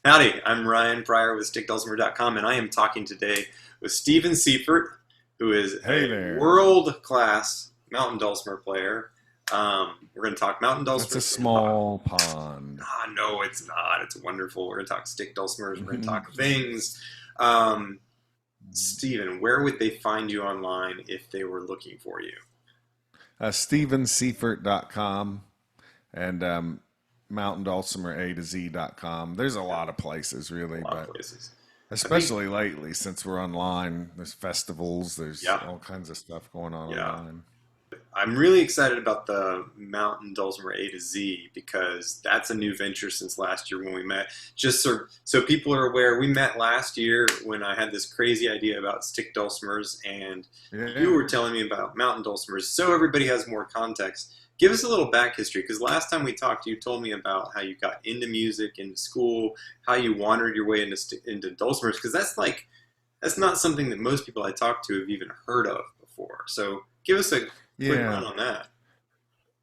Howdy, I'm Ryan Pryor with StickDulcimer.com, and I am talking today with Stephen Seifert, who is Hey a there. world-class mountain dulcimer player. We're going to talk mountain That's a dulcimers. We're going to talk. small pond. No, it's not. It's wonderful. We're going to talk stick dulcimers. We're going to talk things. Um, Stephen, where would they find you online if they were looking for you? StephenSeifert.com and mountaindulcimer to Z.com. There's a lot of places, really, A lot of but places. I think, especially lately since we're online. There's festivals. There's yeah, all kinds of stuff going on yeah. online. I'm really excited about the Mountain Dulcimer A to Z because that's a new venture since last year when we met. Just so people are aware, we met last year when I had this crazy idea about stick dulcimers, and you Yeah. were telling me about mountain dulcimers. So everybody has more context. Give us a little back history because last time we talked, you told me about how you got into music, into school, how you wandered your way into dulcimers because that's not something that most people I talk to have even heard of before. So give us a quick run Yeah. on that.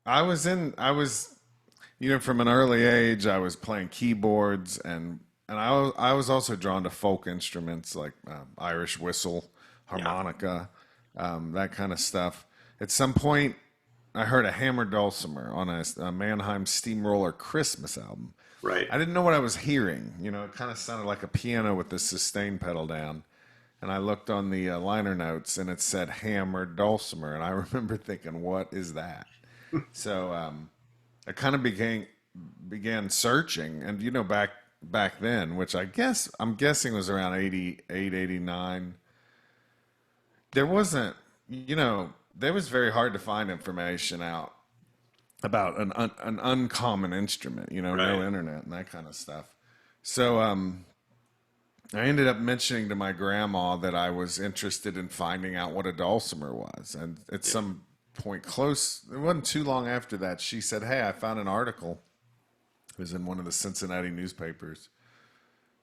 I was from an early age, I was playing keyboards and I was also drawn to folk instruments like Irish whistle, Yeah, harmonica, that kind of stuff. At some point, I heard a hammered dulcimer on a Mannheim Steamroller Christmas album. right. I didn't know what I was hearing. It kind of sounded like a piano with the sustain pedal down. And I looked on the liner notes and it said hammered dulcimer. And I remember thinking, what is that? So I kind of began searching. And, back then, which I'm guessing was around 88, 89, there wasn't, there was very hard to find information out about an uncommon instrument, Right. no internet and that kind of stuff. So I ended up mentioning to my grandma that I was interested in finding out what a dulcimer was. And at Yeah. some point it wasn't too long after that, she said, "Hey, I found an article. It was in one of the Cincinnati newspapers."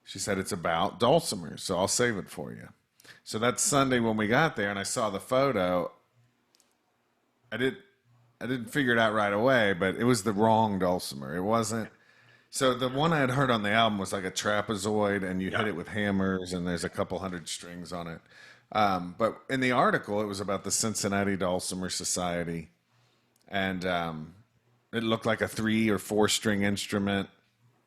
She said, "It's about dulcimers, so I'll save it for you." So that Sunday when we got there and I saw the photo, I did I didn't figure it out right away, but it was the wrong dulcimer. It wasn't. So the one I had heard on the album was like a trapezoid, and you hit Yeah. it with hammers, and there's a couple hundred strings on it. But in the article, it was about the Cincinnati Dulcimer Society, and it looked like a 3 or 4 string instrument,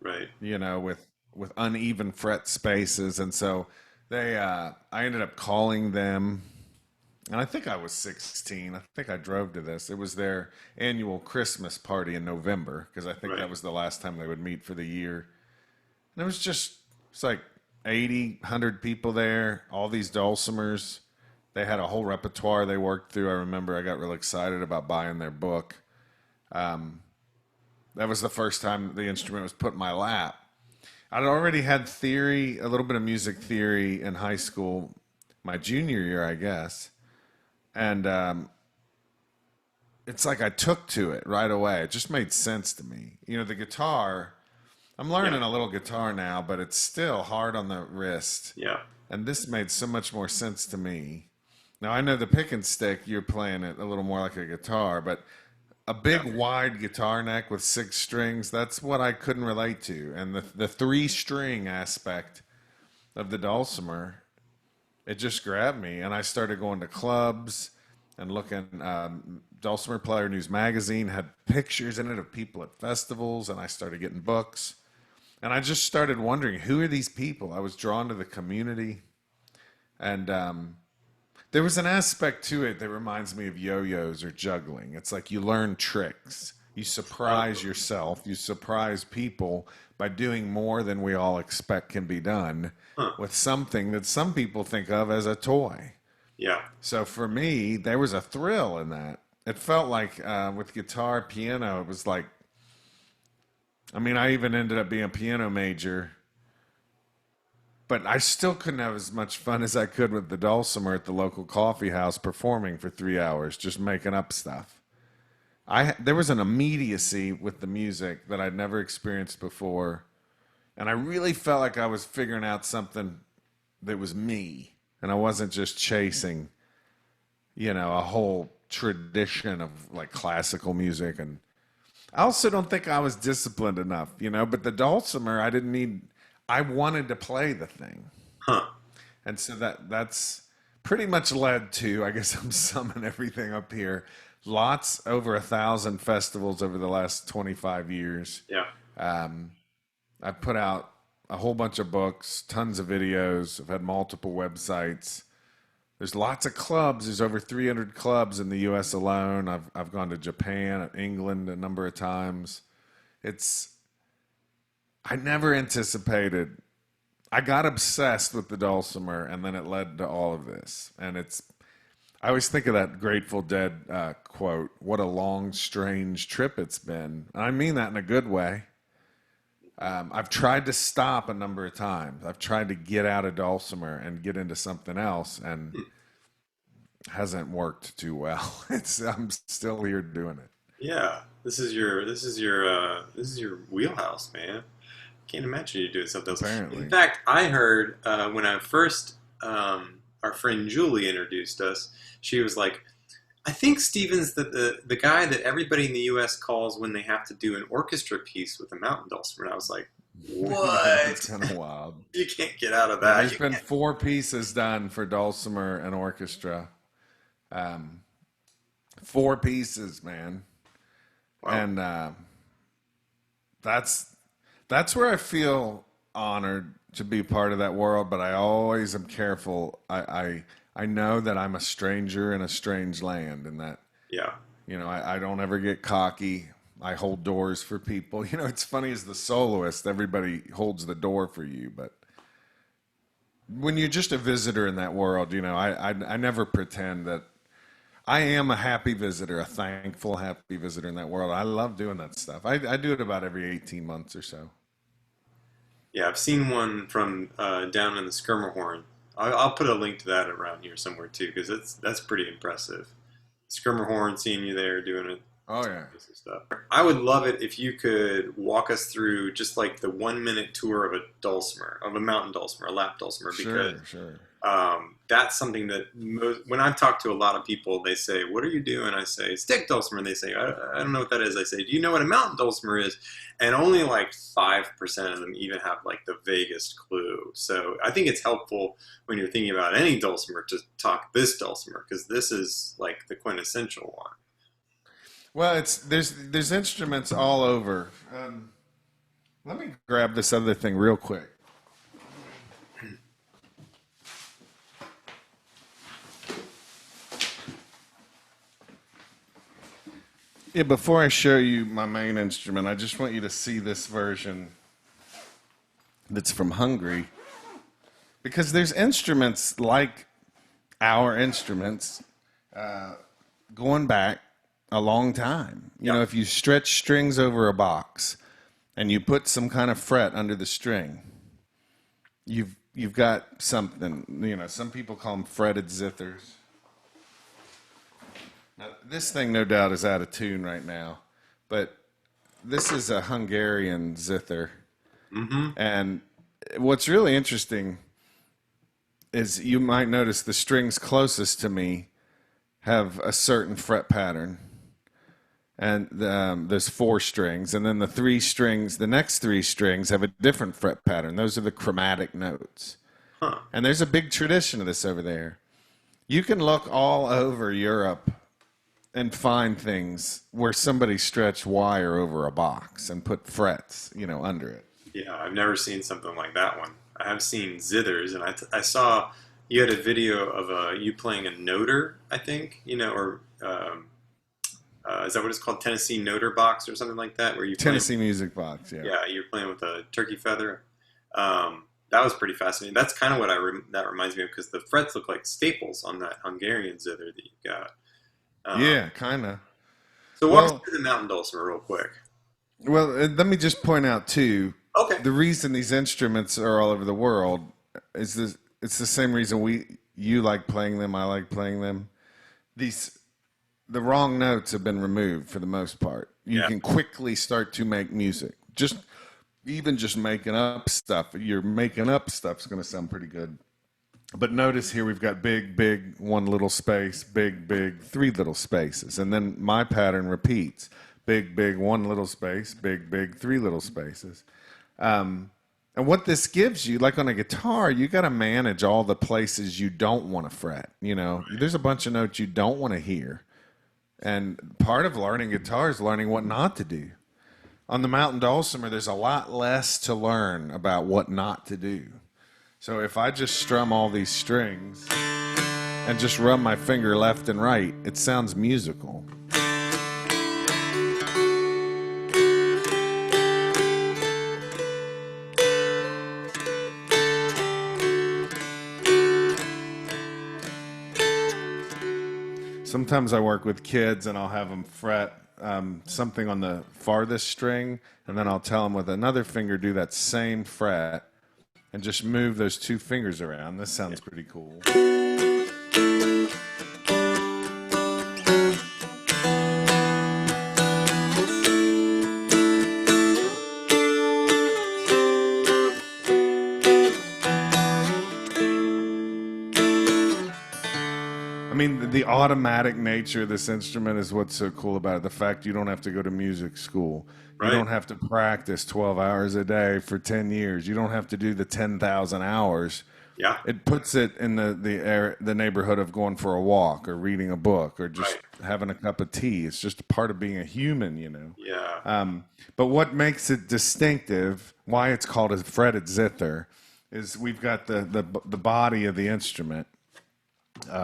Right. with uneven fret spaces, and so I ended up calling them, and I think I was 16. I think I drove to this. It was their annual Christmas party in November because I think Right. that was the last time they would meet for the year. And it's like 80, 100 people there, all these dulcimers. They had a whole repertoire they worked through. I remember I got real excited about buying their book. Um, that was the first time the instrument was put in my lap. I'd already had theory, a little bit of music theory in high school, my junior year, I guess. And it's like I took to it right away. It just made sense to me. The guitar, I'm Yeah. learning a little guitar now, but it's still hard on the wrist. Yeah. And this made so much more sense to me. Now, I know the pick and stick, you're playing it a little more like a guitar, but a Yeah. big wide guitar neck with 6 strings, that's what I couldn't relate to. And the 3 string aspect of the dulcimer, it just grabbed me, and I started going to clubs and looking. Dulcimer Player News magazine had pictures in it of people at festivals, and I started getting books, and I just started wondering, who are these people? I was drawn to the community, and there was an aspect to it that reminds me of yo-yos or juggling. It's like you learn tricks, you surprise Oh, yourself, you surprise people by doing more than we all expect can be done huh. with something that some people think of as a toy. Yeah. So for me, there was a thrill in that. It felt like with guitar, piano, it was like, I mean, I even ended up being a piano major, but I still couldn't have as much fun as I could with the dulcimer at the local coffee house performing for 3 hours, just making up stuff. There was an immediacy with the music that I'd never experienced before, and I really felt like I was figuring out something that was me, and I wasn't just chasing, a whole tradition of like classical music. And I also don't think I was disciplined enough, but the dulcimer, I didn't need. I wanted to play the thing. Huh. And so that's pretty much led to, I guess I'm summing everything up here. Lots over 1,000 festivals over the last 25 years. Yeah. Um, I've put out a whole bunch of books, tons of videos. I've had multiple websites. There's lots of clubs. There's over 300 clubs in the U.S. alone. I've gone to Japan, England a number of times. It's I never anticipated. I got obsessed with the dulcimer, and then it led to all of this. And I always think of that Grateful Dead quote, "What a long, strange trip it's been." And I mean that in a good way. I've tried to stop a number of times. I've tried to get out of dulcimer and get into something else, and hasn't worked too well. I'm still here doing it. Yeah. This is your wheelhouse, man. Can't imagine you doing something else. In Apparently, fact, I heard when I first our friend Julie introduced us, she was like, "I think Steven's the guy that everybody in the U.S. calls when they have to do an orchestra piece with a mountain dulcimer." And I was like, it's "What? kind of wild. You can't get out of Yeah, that." there's been 4 pieces done for dulcimer and orchestra. 4 pieces, man, Wow. and that's where I feel honored to be part of that world. But I always am careful. I know that I'm a stranger in a strange land, and that Yeah. I don't ever get cocky. I hold doors for people. It's funny as the soloist, everybody holds the door for you, but when you're just a visitor in that world, I never pretend that. I am a happy visitor, a thankful, happy visitor in that world. I love doing that stuff. I do it about every 18 months or so. Yeah, I've seen one from down in the Skirmerhorn. I'll put a link to that around here somewhere too, because that's pretty impressive. Skirmerhorn, seeing you there doing it, Oh, yeah. piece of stuff. I would love it if you could walk us through just like the 1 minute tour of a dulcimer, of a mountain dulcimer, a lap dulcimer, because Sure. that's something that when I've talked to a lot of people, they say, "What are you doing?" I say, "Stick dulcimer." And they say, I don't know what that is." I say, "Do you know what a mountain dulcimer is?" And only like 5% of them even have like the vaguest clue. So I think it's helpful when you're thinking about any dulcimer to talk this dulcimer, because this is like the quintessential one. Well, there's instruments all over. Let me grab this other thing real quick. Yeah, before I show you my main instrument, I just want you to see this version that's from Hungary. Because there's instruments like our instruments going back a long time. If you stretch strings over a box and you put some kind of fret under the string, you've got something. Some people call them fretted zithers. Now, this thing, no doubt, is out of tune right now, but this is a Hungarian zither. Mm-hmm. And what's really interesting is you might notice the strings closest to me have a certain fret pattern. And there's 4 strings, and then the next 3 strings have a different fret pattern. Those are the chromatic notes. Huh. And there's a big tradition of this over there. You can look all over Europe and find things where somebody stretched wire over a box and put frets, under it. Yeah, I've never seen something like that one. I have seen zithers, and I saw you had a video of you playing a noter, I think, or is that what it's called? Tennessee noter box or something like that, where you Tennessee music box, yeah. Yeah, you're playing with a turkey feather. That was pretty fascinating. That's kind of what that reminds me of, because the frets look like staples on that Hungarian zither that you've got. Yeah, kind of. So walk us through the mountain dulcimer real quick. Well, let me just point out too. Okay. The reason these instruments are all over the world is this. It's the same reason you like playing them. I like playing them. The wrong notes have been removed for the most part. You can quickly start to make music. Even just making up stuff. You're making up stuff's going to sound pretty good. But notice here we've got big, big, 1 little space, big, big, 3 little spaces. And then my pattern repeats. Big, big, 1 little space, big, big, 3 little spaces. And And what this gives you, like on a guitar, you got to manage all the places you don't want to fret. You know, there's a bunch of notes you don't want to hear. And part of learning guitar is learning what not to do. On the mountain dulcimer, there's a lot less to learn about what not to do. So if I just strum all these strings and just run my finger left and right, it sounds musical. Sometimes I work with kids and I'll have them fret something on the farthest string, and then I'll tell them with another finger do that same fret and just move those two fingers around. This sounds pretty cool. I mean, the automatic nature of this instrument is what's so cool about it. The fact you don't have to go to music school. You don't have to practice 12 hours a day for 10 years. You don't have to do the 10,000 hours. Yeah. It puts it in the neighborhood of going for a walk or reading a book or just having a cup of tea. It's just a part of being a human, you know. Yeah. But what makes it distinctive, why it's called a fretted zither, is we've got the body of the instrument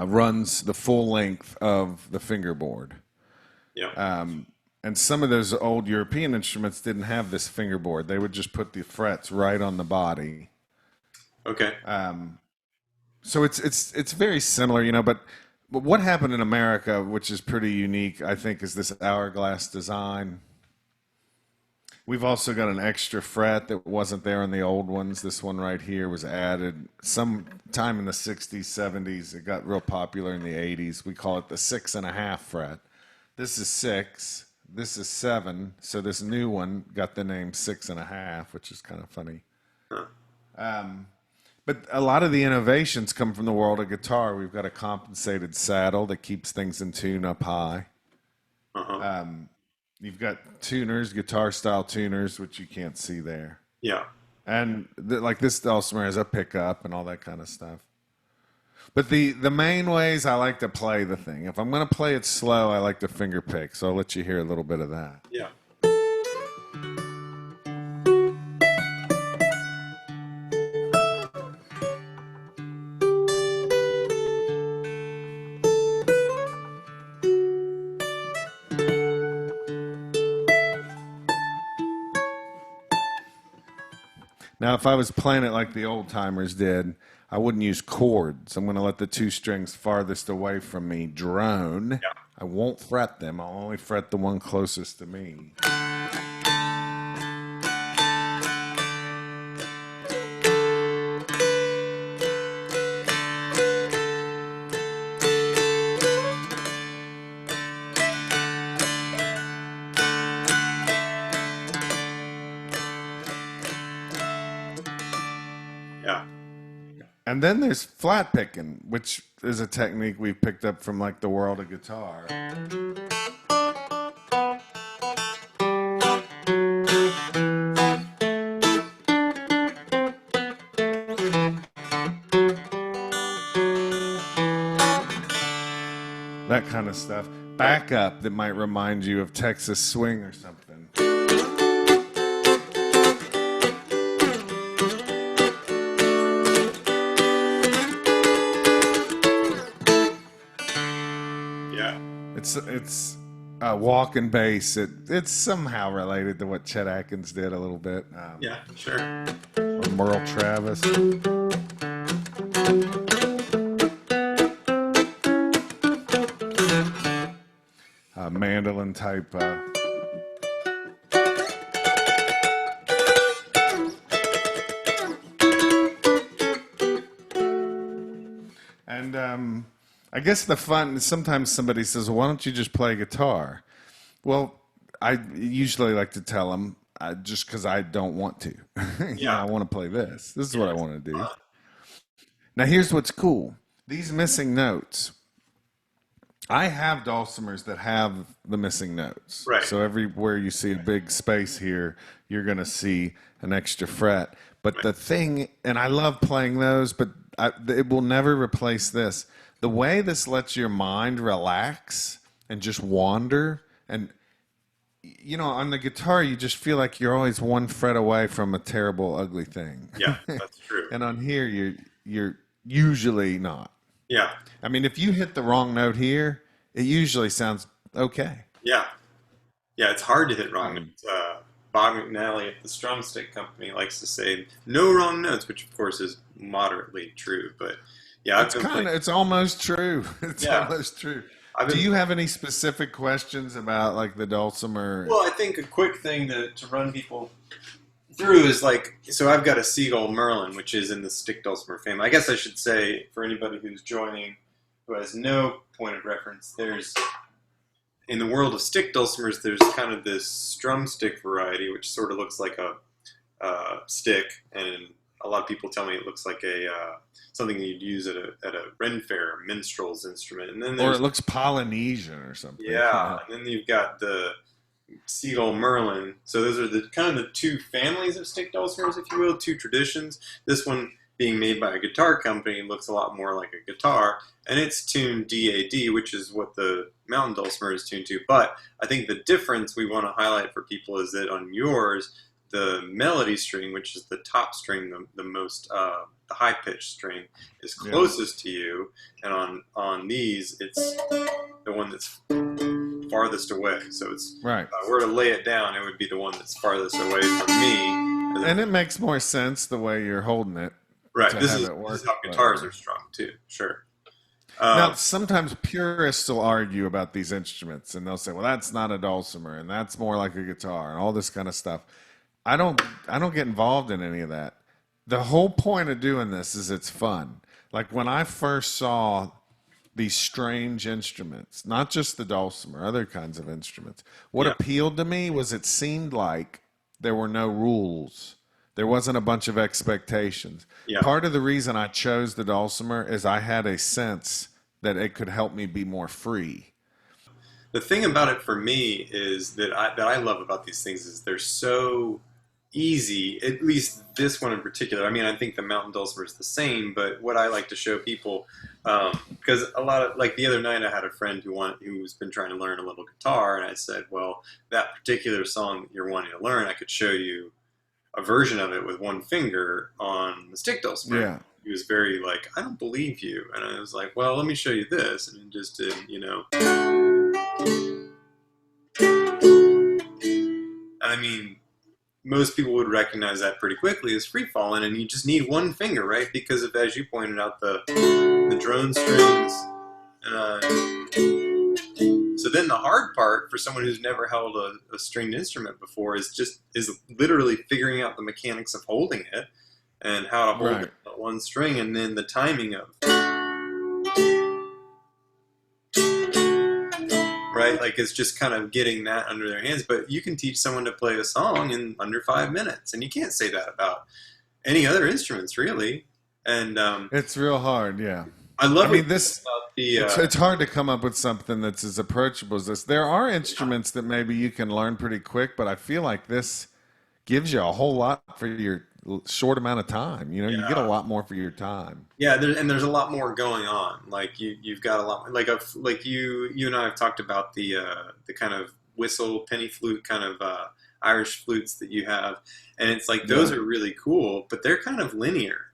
runs the full length of the fingerboard. Yeah. And some of those old European instruments didn't have this fingerboard. They would just put the frets right on the body. Okay. So it's very similar, you know, but what happened in America, which is pretty unique, I think, is this hourglass design. We've also got an extra fret that wasn't there on the old ones. This one right here was added sometime in the 60s, 70s. It got real popular in the 80s. We call it the 6.5 fret. This is 6. This is 7. So this new one got the name 6.5, which is kind of funny. Huh. But a lot of the innovations come from the world of guitar. We've got a compensated saddle that keeps things in tune up high. Uh-huh. You've got tuners, guitar-style tuners, which you can't see there. Yeah. And like this Dulcimer has a pickup and all that kind of stuff. But the main ways I like to play the thing, if I'm going to play it slow, I like to finger pick. So I'll let you hear a little bit of that. Yeah. Now, if I was playing it like the old timers did, I wouldn't use chords. I'm going to let the two strings farthest away from me drone. Yeah. I won't fret them. I'll only fret the one closest to me. Yeah. And then there's flatpicking, which is a technique we picked up from like the world of guitar. That kind of stuff. Backup that might remind you of Texas swing or something. Yeah. It's walk and bass. It's somehow related to what Chet Atkins did a little bit. Yeah. Sure. Or Merle Travis. Mandolin type. And I guess the fun, sometimes somebody says, well, why don't you just play guitar? Well, I usually like to tell them, just because I don't want to. I want to play this. This is what I want to do. Now, here's what's cool. These missing notes. I have dulcimers that have the missing notes. Right. So everywhere you see a big space here, you're going to see an extra fret. But Right. the thing, and I love playing those, but it will never replace this. The way this lets your mind relax and just wander, and on the guitar, you just feel like you're always one fret away from a terrible, ugly thing. Yeah, that's true. And on here, you're usually not. Yeah, I mean, if you hit the wrong note here, it usually sounds okay. yeah, yeah. It's hard to hit wrong Um, notes. Bob McNally at the Strumstick Company likes to say no wrong notes, which of course is moderately true. But yeah, I've been playing. it's almost true. It's Yeah, almost true. I've Do been. you have any specific questions about like the Dulcimer? Well, I think a quick thing to run people through is like, so I've got a Seagull Merlin, which is in the Stick Dulcimer family. I guess I should say for anybody who's joining who has no point of reference, there's in the world of stick dulcimers, there's kind of this drumstick variety, which sort of looks like a stick, and a lot of people tell me it looks like a something you'd use at a Ren Fair minstrel's instrument. And then Or there's it looks Polynesian or something. yeah, and then you've got the Seagull Merlin. So those are the kind of the two families of stick dulcimers, if you will, two traditions. This one being made by a guitar company looks a lot more like a guitar, and it's tuned DAD, which is what the mountain dulcimer is tuned to. But I think the difference we want to highlight for people is that on yours, the melody string, which is the top string, the most the high pitched string, is Yeah. closest to you, and on these, it's the one that's farthest away. So it's Right. if I were to lay it down, it would be the one that's farthest away from me. And it makes more sense the way you're holding it Right. to This have is it work. this is how guitars are strung too. Sure. Now, sometimes purists will argue about these instruments, and they'll say, "Well, that's not a dulcimer, and that's more like a guitar, and all this kind of stuff." I don't get involved in any of that. The whole point of doing this is it's fun. Like when I first saw these strange instruments, not just the dulcimer, other kinds of instruments, what Yeah. appealed to me was it seemed like there were no rules. There wasn't a bunch of expectations. Yeah. Part of the reason I chose the dulcimer is I had a sense that it could help me be more free. The thing about it for me is that I love about these things is they're so easy. At least this one in particular. I mean, I think the mountain dulcimer is the same, but what I like to show people, because a lot of like the other night, I had a friend who's been trying to learn a little guitar, and I said, well, that particular song that you're wanting to learn, I could show you a version of it with one finger on the stick dulcimer. Yeah. He was very like, I don't believe you, and I was like, well, let me show you this, and he just did, I mean, most people would recognize that pretty quickly as free falling, and you just need one finger, right? Because of, as you pointed out, the drone strings. So then the hard part for someone who's never held a stringed instrument before is literally figuring out the mechanics of holding it and how to hold Right. it on one string, and then the timing of right? Like it's just kind of getting that under their hands. But you can teach someone to play a song in under 5 minutes, and you can't say that about any other instruments, really. And It's real hard, yeah. I love I mean, what this about the it's hard to come up with something that's as approachable as this. There are instruments that maybe you can learn pretty quick, but I feel like this gives you a whole lot for your short amount of time. You get a lot more for your time. yeah, there's a lot more going on. Like you've got a lot like you and I have talked about the kind of whistle penny flute kind of Irish flutes that you have, and it's like those Yeah. are really cool, but they're kind of linear,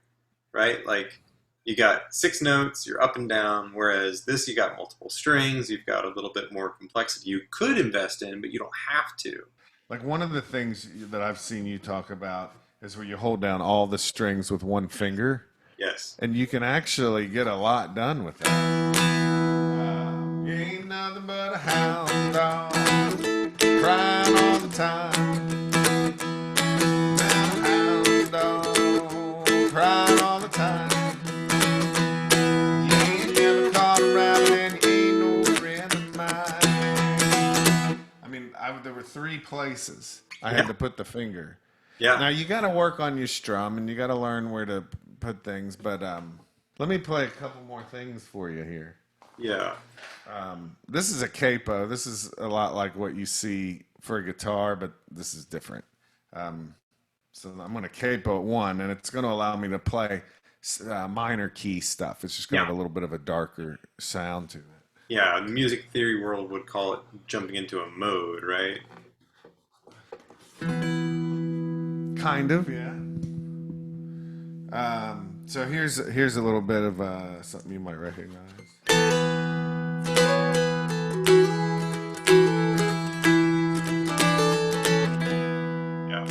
right? Like you got 6 notes, you're up and down, whereas this you got multiple strings, you've got a little bit more complexity you could invest in, but you don't have to. Like one of the things that I've seen you talk about is where you hold down all the strings with one finger, Yes. and you can actually get a lot done with it. You ain't nothing but a hound dog, crying all the time. Hound dog, crying all the time. You ain't never caught a rabbit and you ain't no friend of mine. I mean, there were 3 places I had Yeah. to put the finger. Yeah. Now you got to work on your strum and you got to learn where to put things. But let me play a couple more things for you here. Yeah. This is a capo. This is a lot like what you see for a guitar, but this is different. So I'm going to capo at 1, and it's going to allow me to play minor key stuff. It's just going to Yeah. have a little bit of a darker sound to it. Yeah, the music theory world would call it jumping into a mode, right? Kind of, yeah. So here's a little bit of something you might recognize. Yeah.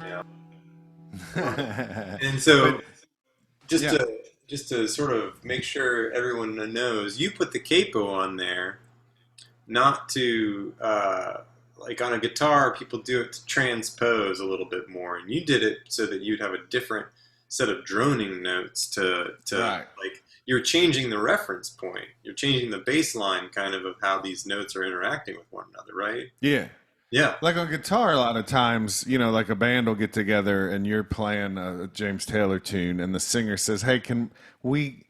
Yeah. And But so just yeah, to just to sort of make sure everyone knows, you put the capo on there not to like on a guitar, people do it to transpose a little bit more, and you did it so that you'd have a different set of droning notes to right. like you're changing the reference point, you're changing the baseline kind of how these notes are interacting with one another, right? Yeah. Yeah, Like on guitar, a lot of times, like a band will get together and you're playing a James Taylor tune, and the singer says, "Hey, we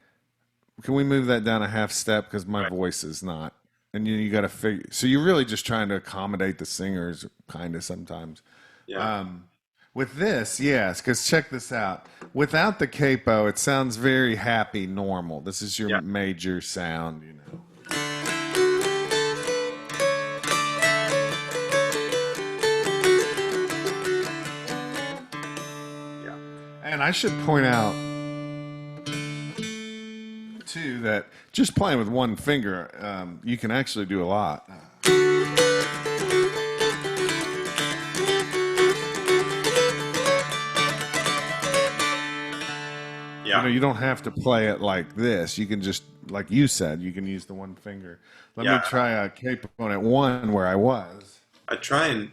can we move that down a half step because my right. voice is not." And you got to figure. So you're really just trying to accommodate the singers, kind of sometimes. Yeah, Um, with this, yes, because check this out. Without the capo, it sounds very happy, normal. This is your yeah, major sound, yeah, And I should point out too that just playing with one finger, you can actually do a lot. yeah, You don't have to play it like this. You can just, like you said, you can use the one finger. Let me yeah. try a capo on at 1 where I was. I try and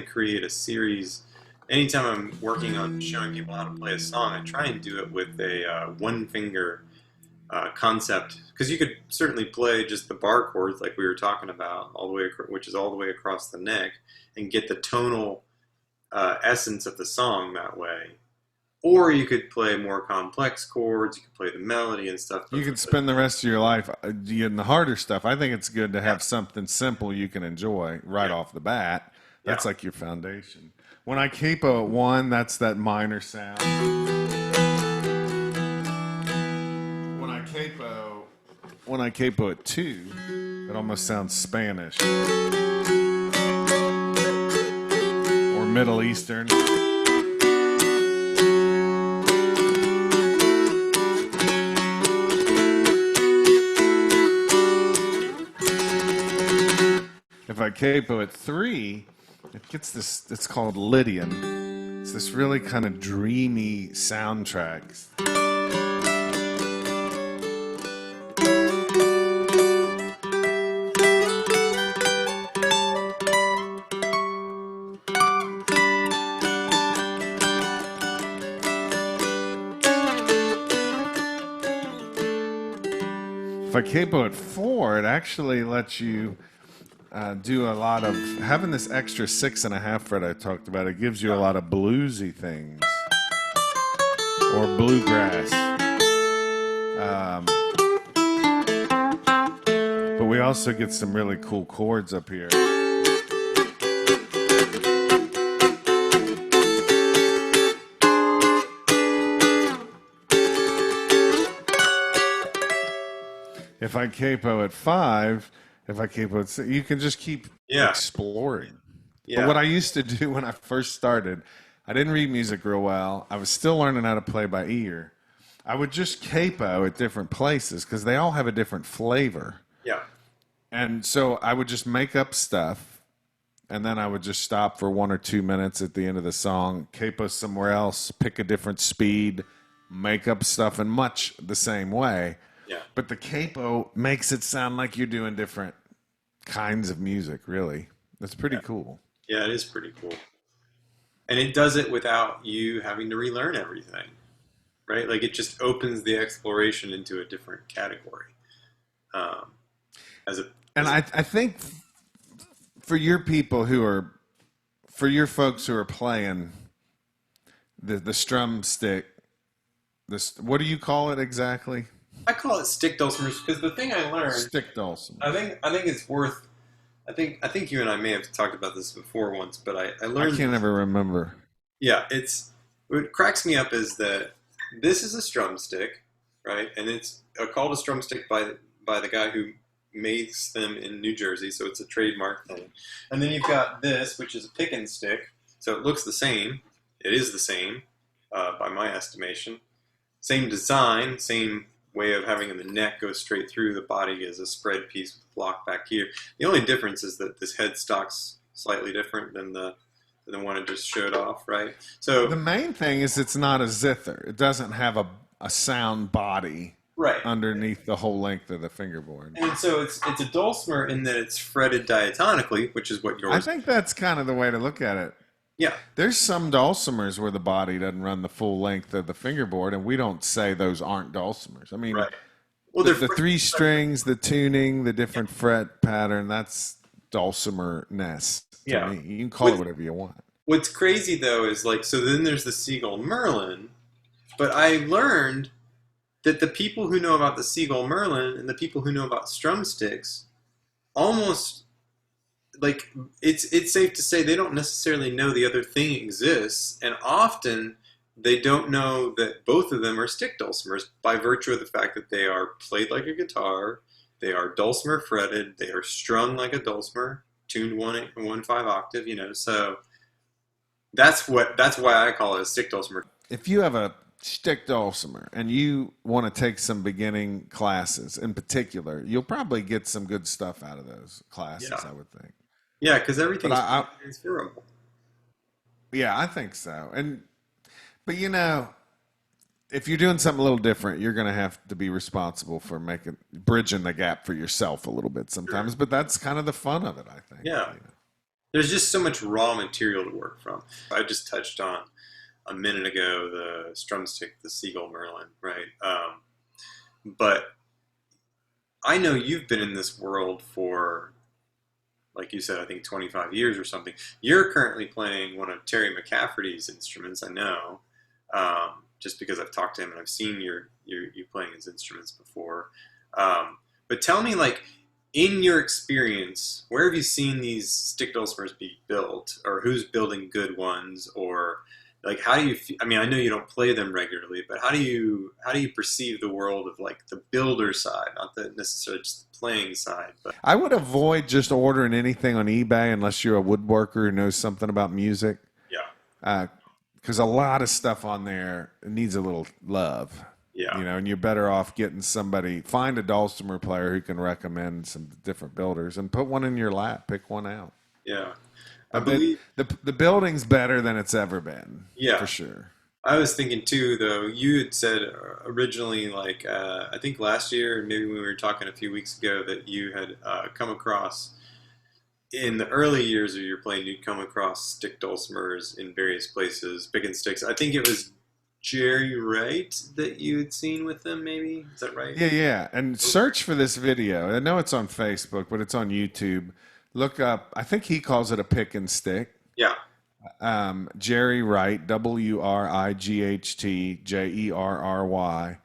create a series. Anytime I'm working on showing people how to play a song, I try and do it with a one finger concept, because you could certainly play just the bar chords like we were talking about all the way, which is all the way across the neck, and get the tonal essence of the song that way. Or you could play more complex chords. You could play the melody and stuff. You can spend the rest of your life getting the harder stuff. I think it's good to Yeah, have something simple you can enjoy right yeah, off the bat. yeah, That's like your foundation. When I capo at 1, that's that minor sound. When I capo, when I capo at 2, it almost sounds Spanish or Middle Eastern. if I capo at 3, it gets this. It's called Lydian. It's this really kind of dreamy soundtrack. If I capo at 4, it actually lets you do a lot of having this extra 6.5 fret I talked about. It gives you a lot of bluesy things or bluegrass. But we also get some really cool chords up here. If I capo at 5, if I capo at 6, you can just keep exploring. Yeah. But what I used to do when I first started, I didn't read music real well. I was still learning how to play by ear. I would just capo at different places because they all have a different flavor. Yeah. And so I would just make up stuff, and then I would just stop for 1 or 2 minutes at the end of the song, capo somewhere else, pick a different speed, make up stuff in much the same way. Yeah. But the capo makes it sound like you're doing different kinds of music, really. That's pretty cool. Yeah, it is pretty cool. And it does it without you having to relearn everything, right? Like it just opens the exploration into a different category. I think for your people for your folks who are playing the strum stick, what do you call it exactly? I call it stick dulcimers because the thing I learned, Stick Dulcimers. I think it's worth. I think you and I may have talked about this before once, but I learned. I can't ever remember. Yeah, what cracks me up is that this is a strum stick, right? And it's called a strum stick by the guy who makes them in New Jersey, so it's a trademark thing. And then you've got this, which is a picking stick, so it looks the same. It is the same, by my estimation. Same design, same way of having the neck go straight through. The body is a spread piece with block back here. The only difference is that this headstock's slightly different than the one I just showed off, right? So the main thing is it's not a zither. It doesn't have a sound body underneath the whole length of the fingerboard. And so it's a dulcimer in that it's fretted diatonically, which is what yours. I think that's kind of the way to look at it. Yeah. There's some dulcimers where the body doesn't run the full length of the fingerboard, and we don't say those aren't dulcimers. I mean, well, the 3 strings, the tuning, the different fret pattern, that's dulcimer-ness to me. You can call it whatever you want. What's crazy, though, is so then there's the Seagull Merlin, but I learned that the people who know about the Seagull Merlin and the people who know about strum sticks almost... it's safe to say they don't necessarily know the other thing exists, and often they don't know that both of them are stick dulcimers by virtue of the fact that they are played like a guitar, they are dulcimer fretted, they are strung like a dulcimer, tuned 1/5 octave, so that's why I call it a stick dulcimer. If you have a stick dulcimer and you want to take some beginning classes in particular, you'll probably get some good stuff out of those classes, I would think. Yeah, because everything's transferable. Yeah, I think so. But if you're doing something a little different, you're going to have to be responsible for bridging the gap for yourself a little bit sometimes. Sure. But that's kind of the fun of it, I think. Yeah. There's just so much raw material to work from. I just touched on a minute ago the strum stick, the Seagull Merlin, right? But I know you've been in this world for, like you said, I think 25 years or something. You're currently playing one of Terry McCafferty's instruments, I know, just because I've talked to him and I've seen you playing his instruments before. But tell me, in your experience, where have you seen these stick dulcimers be built, or who's building good ones, or how do you I mean, I know you don't play them regularly, but how do you perceive the world of the builder side, not necessarily just the playing side? But I would avoid just ordering anything on eBay unless you're a woodworker who knows something about music. Yeah. Because a lot of stuff on there needs a little love. Yeah, And you're better off getting somebody, find a dulcimer player who can recommend some different builders and put one in your lap, pick one out. yeah. I But the, believe. the building's better than it's ever been, for Yeah, sure. I was thinking too, though. You had said originally, like I think last year, maybe when we were talking a few weeks ago, that you had come across in the early years of your playing, you'd come across stick dulcimers in various places, picking sticks. I think it was Jerry Wright that you had seen with them. Maybe is that right? Yeah, yeah. And search for this video. I know it's on Facebook, but it's on YouTube. Look up, I think he calls it a pick and stick. Yeah, Jerry Wright, WRIGHT JERRY.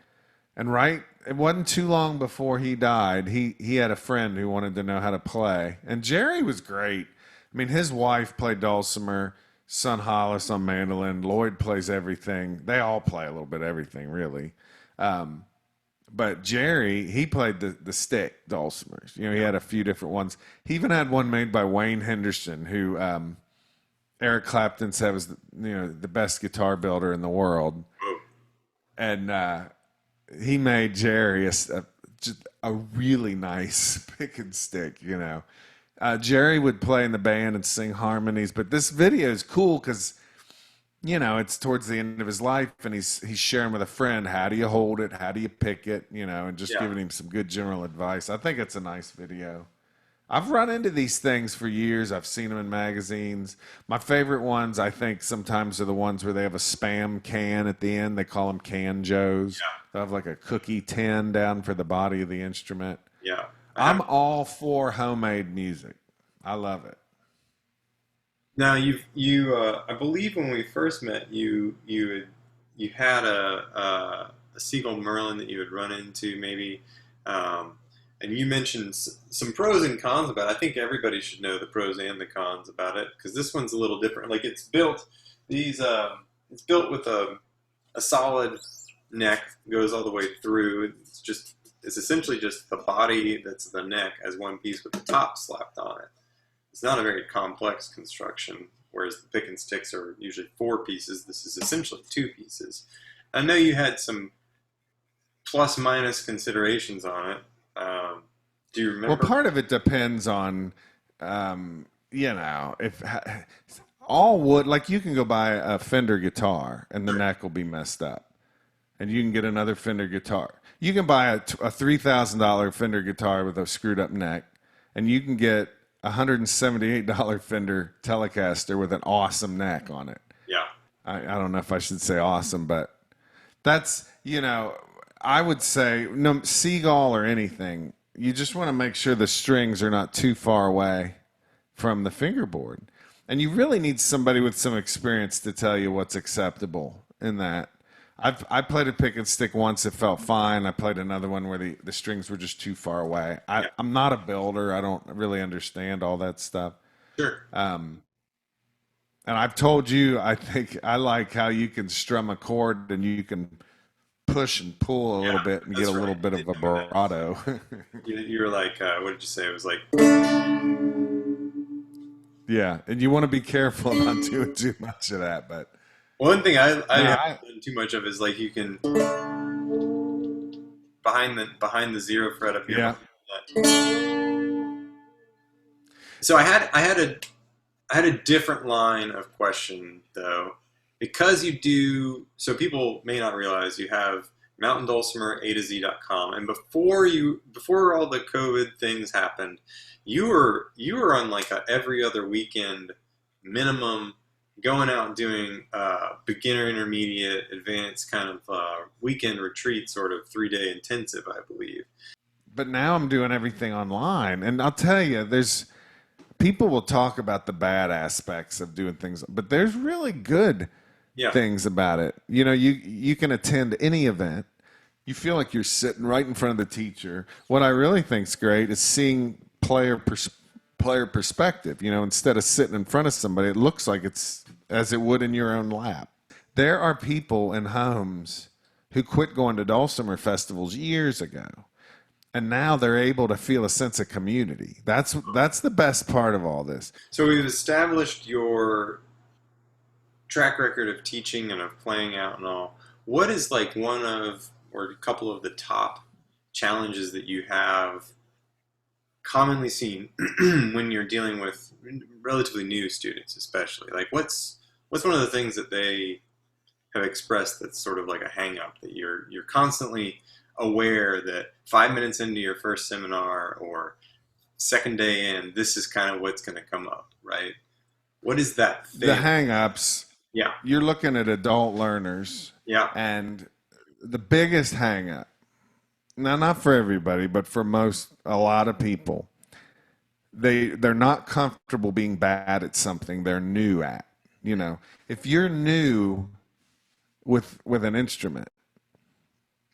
And Wright, it wasn't too long before he died. He had a friend who wanted to know how to play. And Jerry was great. I mean, his wife played dulcimer, son Hollis on mandolin, Lloyd plays everything. They all play a little bit of everything, really. But Jerry, he played the stick dulcimers. He had a few different ones. He even had one made by Wayne Henderson, who Eric Clapton said was the best guitar builder in the world, and he made Jerry just a really nice pick and stick. Jerry would play in the band and sing harmonies, but this video is cool because it's towards the end of his life, and he's sharing with a friend, how do you hold it, how do you pick it, and just yeah, giving him some good general advice. I think it's a nice video. I've run into these things for years. I've seen them in magazines. My favorite ones, I think, sometimes are the ones where they have a spam can at the end. They call them can joes. They have like a cookie tin down for the body of the instrument. yeah. I'm all for homemade music. I love it. Now I believe when we first met, you had a Seagull Merlin that you had run into maybe. And you mentioned some pros and cons about it. I think everybody should know the pros and the cons about it because this one's a little different. Like it's built it's built with a solid neck, goes all the way through. It's essentially just the body that's the neck as one piece with the top slapped on it. It's not a very complex construction, whereas the pick and sticks are usually 4 pieces. This is essentially 2 pieces. I know you had some plus minus considerations on it. Do you Well, remember? part of it depends on, if all wood, like you can go buy a Fender guitar and the neck will be messed up, and you can get another Fender guitar. You can buy a $3,000 Fender guitar with a screwed up neck, and you can get a $178 Fender Telecaster with an awesome neck on it. Yeah, I don't know if I should say awesome, but that's, I would say no Seagull or anything. You just want to make sure the strings are not too far away from the fingerboard. And you really need somebody with some experience to tell you what's acceptable in that. I played a pick and stick once. It felt fine. I played another one where the strings were just too far away. yeah, I'm not a builder. I don't really understand all that stuff. sure. And I've told you, I think I like how you can strum a chord and you can push and pull a little Yeah, bit and get that's a little right. bit They of a do that. vibrato. You were like, what did you say? It was like, Yeah, and you want to be careful not doing too much of that. But one thing I no, haven't done too much of is like you can behind the 0 fret up here. yeah, So I had a different line of question though, because you do. So people may not realize you have Mountain Dulcimer A to Z.com, and before all the COVID things happened, you were on like a every other weekend minimum, going out and doing beginner, intermediate, advanced kind of weekend retreat, sort of 3-day intensive, I believe. but now I'm doing everything online, and I'll tell you, there's people will talk about the bad aspects of doing things, but there's really good Yeah, things about it. You can attend any event. You feel like you're sitting right in front of the teacher. What I really think's great is seeing player perspective. Instead of sitting in front of somebody, it looks like it's as it would in your own lap. There are people in homes who quit going to dulcimer festivals years ago, and now they're able to feel a sense of community. That's the best part of all this. so we've established your track record of teaching and of playing out and all. What is like one of, or a couple of the top challenges that you have commonly seen when you're dealing with relatively new students, especially? Like, what's one of the things that they have expressed that's sort of like a hang up that you're constantly aware that 5 minutes into your first seminar or second day in, this is kind of what's going to come up, right? What is that The thing? hang-ups, Yeah, you're looking at adult learners, yeah, and the biggest hang-up, now not for everybody, but for a lot of people, they're not comfortable being bad at something they're new at. You know, if you're new with an instrument,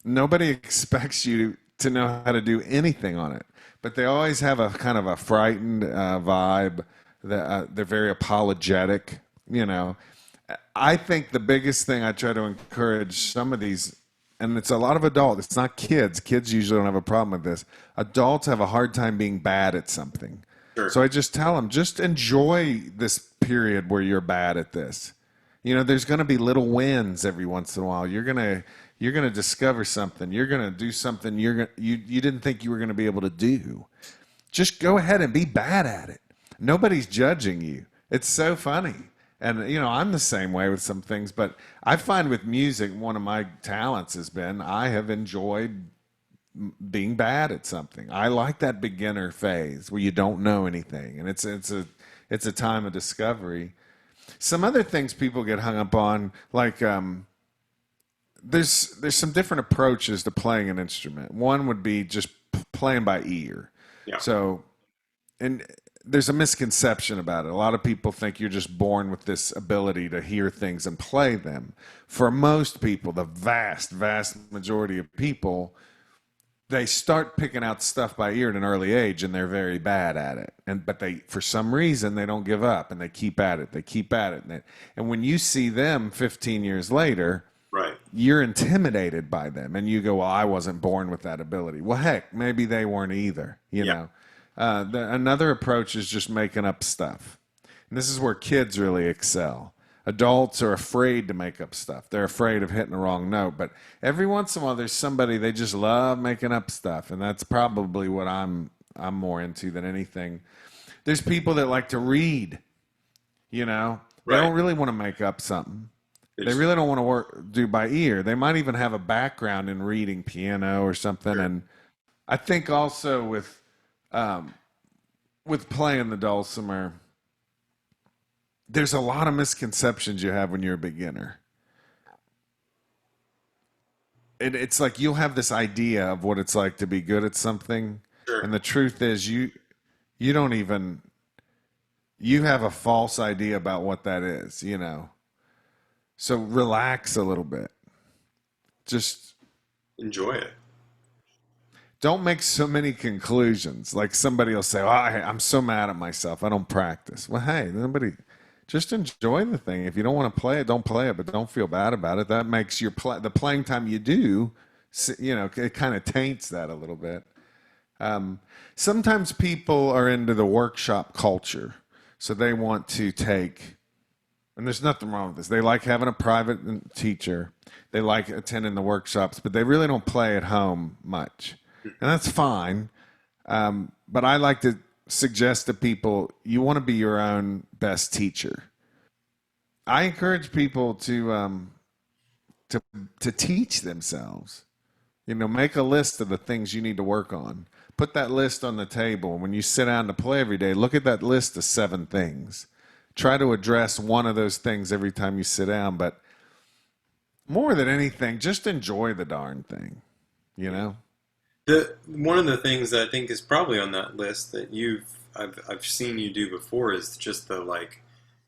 nobody expects you to know how to do anything on it, but they always have a kind of a frightened vibe. That they're very apologetic. You know, I think the biggest thing I try to encourage some of these, and it's a lot of adults. It's not kids. Kids usually don't have a problem with this. Adults have a hard time being bad at something. sure. So I just tell them, just enjoy this period where you're bad at this. You know, there's going to be little wins every once in a while. You're gonna discover something. You're gonna do something you didn't think you were gonna be able to do. Just go ahead and be bad at it. Nobody's judging you. It's so funny. And, you know, I'm the same way with some things, but I find with music, one of my talents has been I have enjoyed being bad at something. I like that beginner phase where you don't know anything, and it's a time of discovery. Some other things people get hung up on, like there's some different approaches to playing an instrument. One would be just playing by ear. Yeah, So, and there's a misconception about it. A lot of people think you're just born with this ability to hear things and play them. For most people, the vast, vast majority of people, they start picking out stuff by ear at an early age, and they're very bad at it. But they, for some reason, they don't give up, and they keep at it. They keep at it, and when you see them 15 years later, right. you're intimidated by them, and you go, "Well, I wasn't born with that ability." Well, heck, maybe they weren't either. You Yeah, know. Another approach is just making up stuff. And this is where kids really excel. Adults are afraid to make up stuff. They're afraid of hitting the wrong note. But every once in a while, there's somebody they just love making up stuff, and that's probably what I'm more into than anything. There's people that like to read. You know, they right. don't really want to make up something. They They just, really don't want to do by ear. They might even have a background in reading piano or something. sure. And I think also with playing the dulcimer, there's a lot of misconceptions you have when you're a beginner. It's like you'll have this idea of what it's like to be good at something, Sure. and the truth is you don't even you have a false idea about what that is. You know, so relax a little bit. Just Enjoy it. don't make so many conclusions. Like somebody will say, "Oh, I'm so mad at myself. I don't practice." Well, hey, nobody. Just enjoy the thing. If you don't want to play it, don't play it. But don't feel bad about it. That makes the playing time you do. You know, it kind of taints that a little bit. Sometimes people are into the workshop culture, so they want to take. And there's nothing wrong with this. They like having a private teacher. They like attending the workshops, but they really don't play at home much. And that's fine. But I like to suggest to people, you want to be your own best teacher. I encourage people to teach themselves. You know, make a list of the things you need to work on. Put that list on the table. When you sit down to play every day, look at that list of 7 things. Try to address one of those things every time you sit down. But more than anything, just enjoy the darn thing. You know? The one of the things that I think is probably on that list that I've seen you do before is just the like,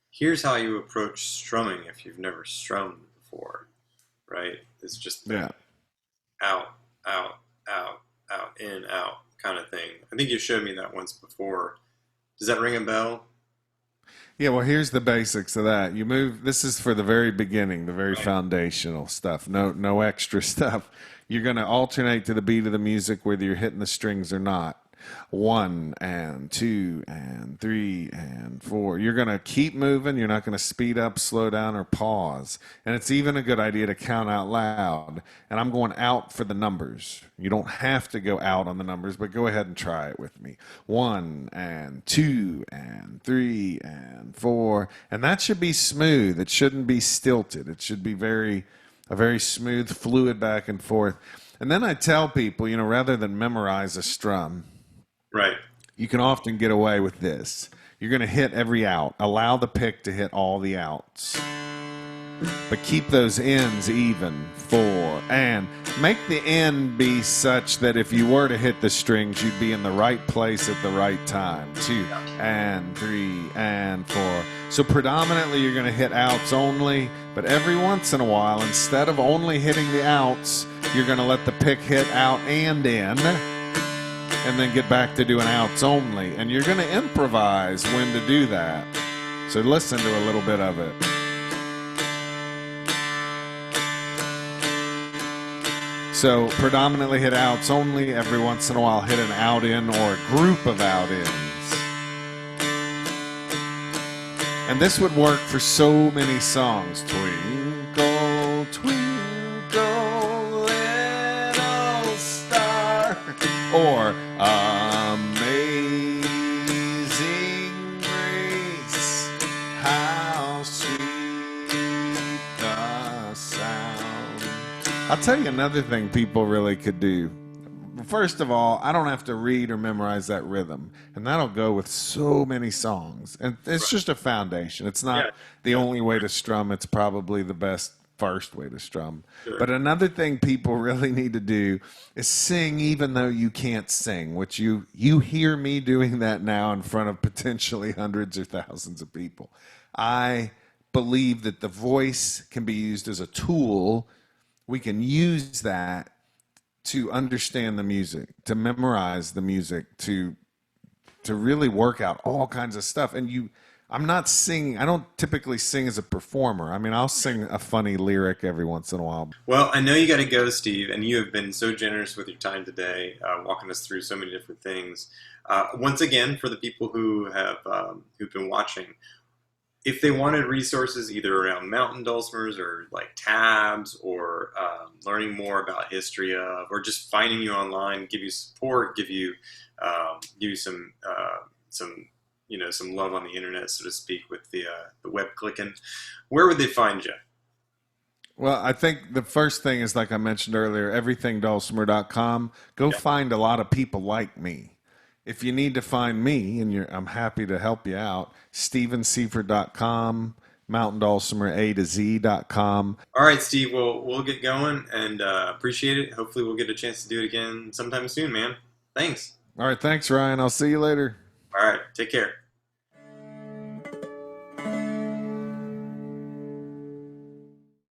here's how you approach strumming if you've never strummed before, right? It's just the Yeah. out, out, out, out, in, out kind of thing. I think you showed me that once before. Does that ring a bell? Yeah, well, here's the basics of that. You move. This is for the very beginning, the very Right. foundational stuff. No extra stuff. You're going to alternate to the beat of the music, whether you're hitting the strings or not. 1 and 2 and 3 and 4. You're going to keep moving. You're not going to speed up, slow down, or pause. And it's even a good idea to count out loud. And I'm going out for the numbers. You don't have to go out on the numbers, but go ahead and try it with me. 1 and 2 and 3 and 4. And that should be smooth. It shouldn't be stilted. It should be a very smooth, fluid back and forth. And then I tell people, rather than memorize a strum, Right. you can often get away with this. You're going to hit every out. Allow the pick to hit all the outs. But keep those ends even. 4. And make the end be such that if you were to hit the strings, you'd be in the right place at the right time. 2 and 3 and 4. So predominantly you're going to hit outs only, but every once in a while, instead of only hitting the outs, you're going to let the pick hit out and in, and then get back to doing outs only. And you're going to improvise when to do that. So listen to a little bit of it. So predominantly hit outs only, every once in a while hit an out in or a group of out ins. And this would work for so many songs. Twinkle, twinkle, little star. Or Amazing Grace, how sweet the sound. I'll tell you another thing people really could do. First of all, I don't have to read or memorize that rhythm, and that'll go with so many songs. And it's just a foundation. It's not the only way to strum. It's probably the best first way to strum. Sure. But another thing people really need to do is sing even though you can't sing, which you hear me doing that now in front of potentially hundreds or thousands of people. I believe that the voice can be used as a tool. We can use that to understand the music, to memorize the music, to really work out all kinds of stuff. And I'm not singing. I don't typically sing as a performer. I mean, I'll sing a funny lyric every once in a while. Well, I know you got to go, Steve, and you have been so generous with your time today, walking us through so many different things. Once again, for the people who have who've been watching, if they wanted resources either around mountain dulcimers or like tabs or learning more about history of, or just finding you online, give you support, give you some love on the internet, so to speak, with the web clicking, where would they find you? Well, I think the first thing is, like I mentioned earlier, everythingdulcimer.com. Go find a lot of people like me. If you need to find me, and I'm happy to help you out, StephenSeifert.com, MountainDulcimerA to Z.com. All right, Steve, we'll get going, and appreciate it. Hopefully we'll get a chance to do it again sometime soon, man. Thanks. All right, thanks, Ryan. I'll see you later. All right, take care.